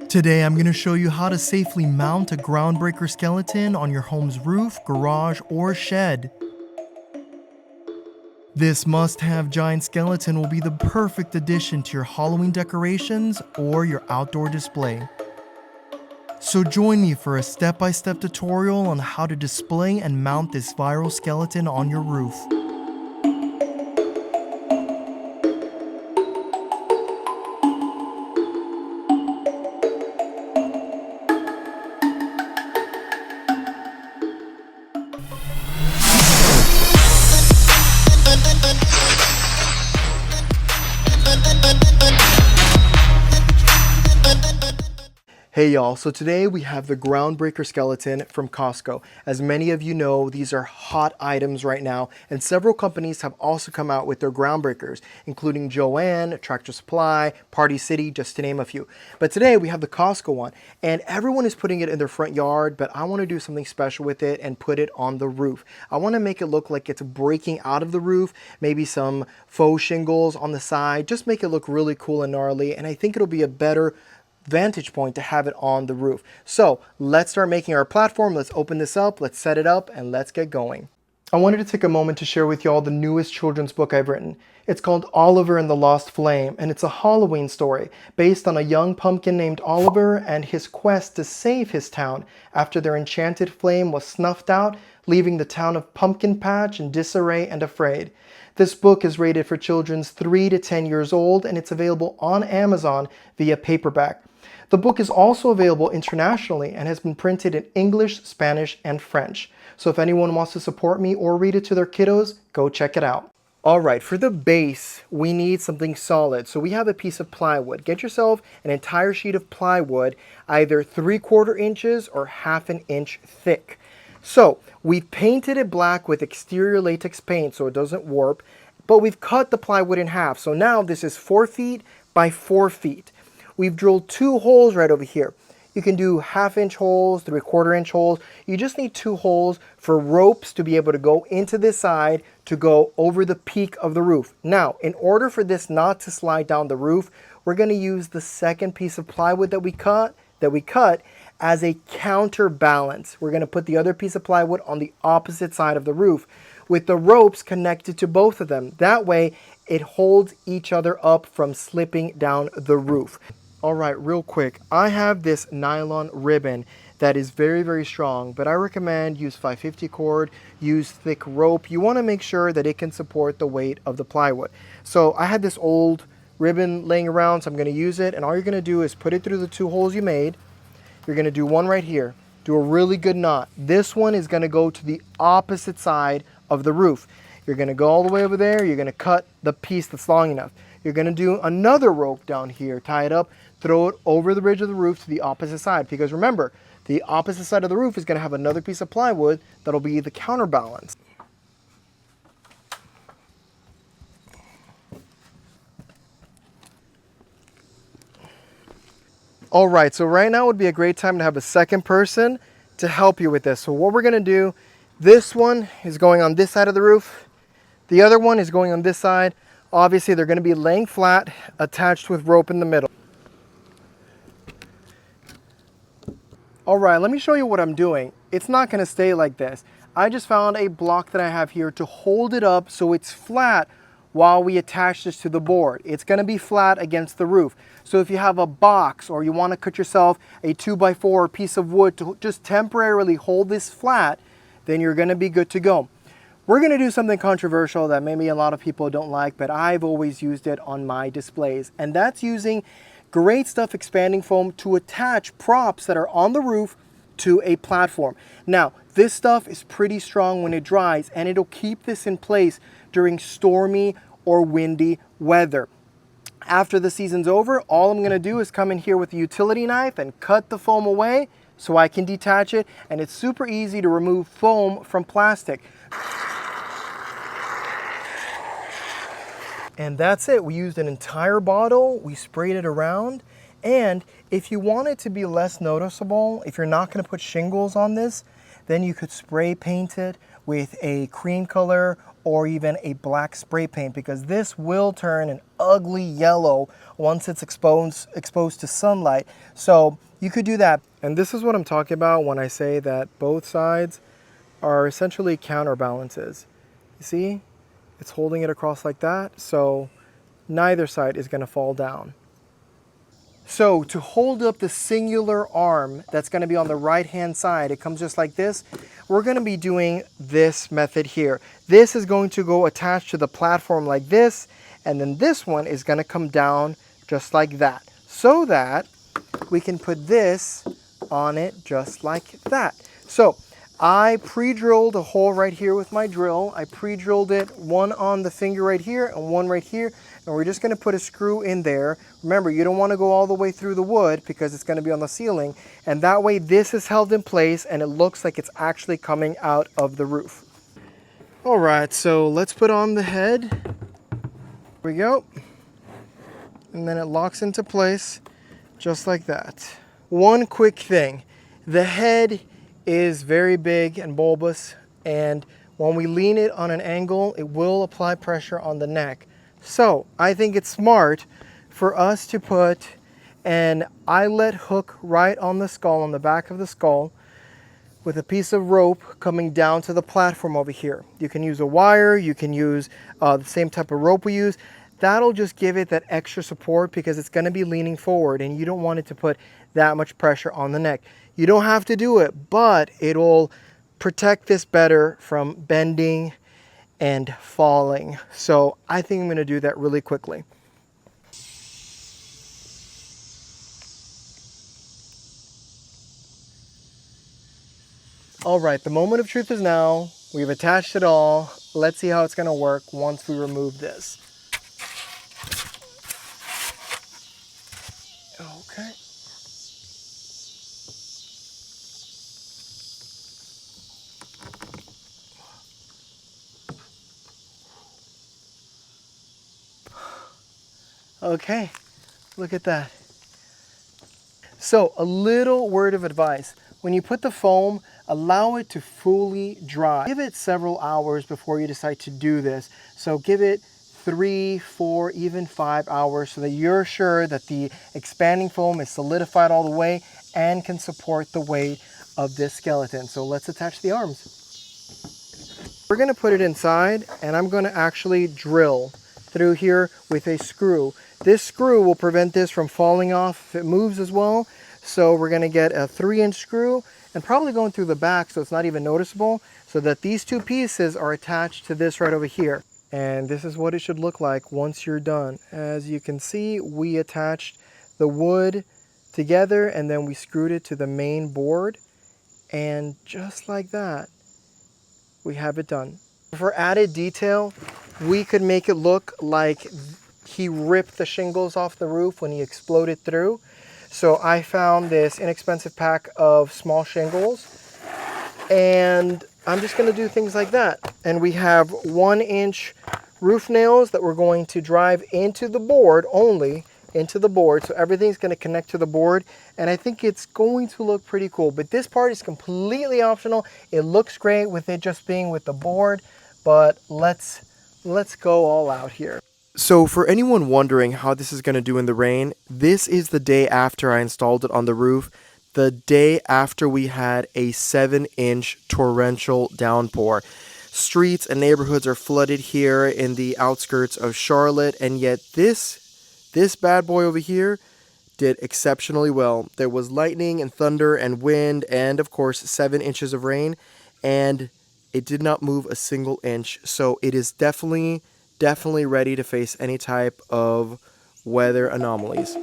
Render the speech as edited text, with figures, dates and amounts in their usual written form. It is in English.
Today I'm going to show you how to safely mount a Groundbreaker skeleton on your home's roof, garage, or shed. This must-have giant skeleton will be the perfect addition to your Halloween decorations or your outdoor display. So join me for a step-by-step tutorial on how to display and mount this viral skeleton on your roof. Hey y'all, so today we have the Groundbreaker Skeleton from Costco. As many of you know, these are hot items right now, and several companies have also come out with their Groundbreakers, including Joann, Tractor Supply, Party City, just to name a few. But today we have the Costco one, and everyone is putting it in their front yard, but I want to do something special with it and put it on the roof. I want to make it look like it's breaking out of the roof, maybe some faux shingles on the side, just make it look really cool and gnarly, and I think it'll be a better vantage point to have it on the roof. So let's start making our platform. Let's open this up, let's set it up, and let's get going. I wanted to take a moment to share with y'all the newest children's book I've written. It's called Oliver and the Lost Flame, and it's a Halloween story based on a young pumpkin named Oliver and his quest to save his town after their enchanted flame was snuffed out, leaving the town of Pumpkin Patch in disarray and afraid. This book is rated for children 3 to 10 years old, and it's available on Amazon via paperback. The book is also available internationally and has been printed in English, Spanish, and French. So if anyone wants to support me or read it to their kiddos, go check it out. Alright, for the base, we need something solid. So we have a piece of plywood. Get yourself an entire sheet of plywood, either 3/4 inches or 1/2 inch thick. So we've painted it black with exterior latex paint so it doesn't warp, but we've cut the plywood in half. So now this is 4 feet by 4 feet. We've drilled 2 holes right over here. You can do 1/2 inch holes, 3/4 inch holes. You just need 2 holes for ropes to be able to go into this side to go over the peak of the roof. Now, in order for this not to slide down the roof, we're going to use the second piece of plywood that we cut as a counterbalance. We're going to put the other piece of plywood on the opposite side of the roof with the ropes connected to both of them. That way, it holds each other up from slipping down the roof. All right, real quick, I have this nylon ribbon that is very, very strong, but I recommend use 550 cord, use thick rope. You want to make sure that it can support the weight of the plywood. So I had this old ribbon laying around, so I'm going to use it, and all you're going to do is put it through the 2 holes you made. You're going to do one right here. Do a really good knot. This one is going to go to the opposite side of the roof. You're going to go all the way over there. You're going to cut the piece that's long enough. You're going to do another rope down here, tie it up, throw it over the ridge of the roof to the opposite side. Because remember, the opposite side of the roof is going to have another piece of plywood that'll be the counterbalance. All right, so right now would be a great time to have a second person to help you with this. So what we're going to do, this one is going on this side of the roof. The other one is going on this side. Obviously, they're going to be laying flat, attached with rope in the middle. All right, let me show you what I'm doing. It's not going to stay like this. I just found a block that I have here to hold it up so it's flat while we attach this to the board. It's going to be flat against the roof. So if you have a box or you want to cut yourself a 2x4 piece of wood to just temporarily hold this flat, then you're going to be good to go. We're going to do something controversial that maybe a lot of people don't like, but I've always used it on my displays, and that's using GreatStuff expanding foam to attach props that are on the roof to a platform. Now, this stuff is pretty strong when it dries, and it'll keep this in place during stormy or windy weather. After the season's over, all I'm going to do is come in here with a utility knife and cut the foam away so I can detach it, and it's super easy to remove foam from plastic. And that's it. We used an entire bottle, we sprayed it around, and if you want it to be less noticeable, if you're not going to put shingles on this, then you could spray paint it with a cream color or even a black spray paint, because this will turn an ugly yellow once it's exposed to sunlight. So you could do that. And this is what I'm talking about when I say that both sides are essentially counterbalances. You see, it's holding it across like that, so neither side is going to fall down. So to hold up the singular arm that's going to be on the right hand side, it comes just like this. We're going to be doing this method here. This is going to go attached to the platform like this, and then this one is going to come down just like that, so that we can put this on it just like that. So I pre-drilled a hole right here with my drill. I pre-drilled it, one on the finger right here and one right here. And we're just going to put a screw in there. Remember, you don't want to go all the way through the wood because it's going to be on the ceiling. And that way this is held in place and it looks like it's actually coming out of the roof. All right, so let's put on the head. Here we go. And then it locks into place just like that. One quick thing. The head is very big and bulbous, and when we lean it on an angle, it will apply pressure on the neck. So I think it's smart for us to put an eyelet hook right on the skull, on the back of the skull, with a piece of rope coming down to the platform over here. You can use a wire, you can use the same type of rope we use. That'll just give it that extra support because it's going to be leaning forward and you don't want it to put that much pressure on the neck. You don't have to do it, but it'll protect this better from bending and falling. So I think I'm going to do that really quickly. All right, the moment of truth is now. We've attached it all. Let's see how it's going to work once we remove this. Okay. Okay, look at that. So a little word of advice. When you put the foam, allow it to fully dry. Give it several hours before you decide to do this. So give it 3, 4, even 5 hours so that you're sure that the expanding foam is solidified all the way and can support the weight of this skeleton. So let's attach the arms. We're going to put it inside, and I'm going to actually drill through here with a screw. This screw will prevent this from falling off if it moves as well. So we're going to get a 3-inch screw and probably going through the back so it's not even noticeable, so that these two pieces are attached to this right over here. And this is what it should look like once you're done. As you can see, we attached the wood together and then we screwed it to the main board. And just like that, we have it done. For added detail, we could make it look like he ripped the shingles off the roof when he exploded through. So I found this inexpensive pack of small shingles, and I'm just going to do things like that. And we have 1-inch roof nails that we're going to drive into the board, only into the board. So everything's going to connect to the board, and I think it's going to look pretty cool. But this part is completely optional. It looks great with it just being with the board, but let's go all out here. So for anyone wondering how this is going to do in the rain, this is the day after I installed it on the roof, the day after we had a 7-inch torrential downpour. Streets and neighborhoods are flooded here in the outskirts of Charlotte, and yet this bad boy over here did exceptionally well. There was lightning and thunder and wind and of course 7 inches of rain, and it did not move a single inch. So it is definitely ready to face any type of weather anomalies.